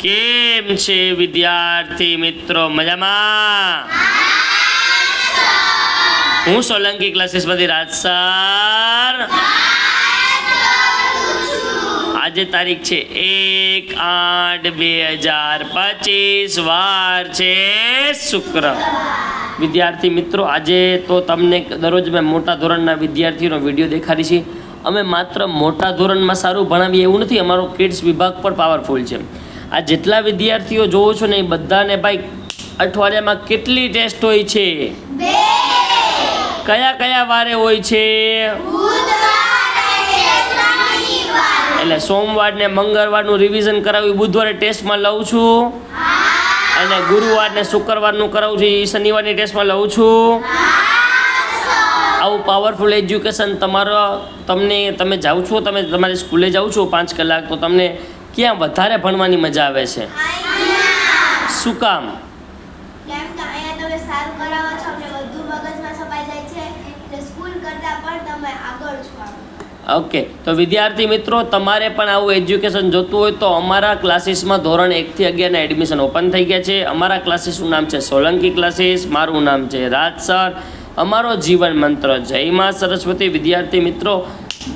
કેમ છે વિદ્યાર્થી મિત્રો? મજામાં? હું સોલંકી ક્લાસીસમાંથી રાજ સર. આજે તારીખ છે 1/8/2025, વાર છે શુક્ર. વિદ્યાર્થી મિત્રો, આજે તો તમને દરરોજ મેં મોટા ધોરણના વિદ્યાર્થીઓનો વિડીયો દેખાડી છે. અમે માત્ર મોટા ધોરણમાં સારું ભણાવીએ એવું નથી, અમારો કિડ્સ વિભાગ પણ પાવરફુલ છે. આ જેટલા વિદ્યાર્થીઓ જોવો છો ને એ બધાને ભાઈ અઠવાડિયામાં કેટલી ટેસ્ટ હોય છે? કયા કયા વારે હોય છે? એટલે સોમવાર ને મંગળવારનું રિવિઝન કરાવી બુધવારે ટેસ્ટમાં લઉં છું, અને ગુરુવાર ને શુક્રવારનું કરાવું છું, એ શનિવારની ટેસ્ટમાં લઉં છું. આવું પાવરફુલ એજ્યુકેશન તમે જાઓ છો, તમે તમારી સ્કૂલે જાઓ છો 5 કલાક, તો તમને ક્યાં વધારે ભણવાની મજા આવે છે? શું કામ? ઓકે, તો વિદ્યાર્થી મિત્રો, તમારે પણ આવું એજ્યુકેશન જોતું હોય તો અમારા ક્લાસીસમાં ધોરણ 1 થી 11ના એડમિશન ઓપન થઈ ગયા છે. અમારા ક્લાસીસનું નામ છે સોલંકી ક્લાસીસ, મારું નામ છે રાજ સર. અમારો જીવન મંત્ર જય માં સરસ્વતી. વિદ્યાર્થી મિત્રો,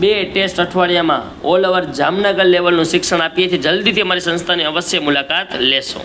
2 ટેસ્ટ અઠવાડિયામાં ઓલ ઓવર જામનગર લેવલનું શિક્ષણ આપીએ છીએ. જલ્દીથી અમારી સંસ્થાની અવશ્ય મુલાકાત લેશો.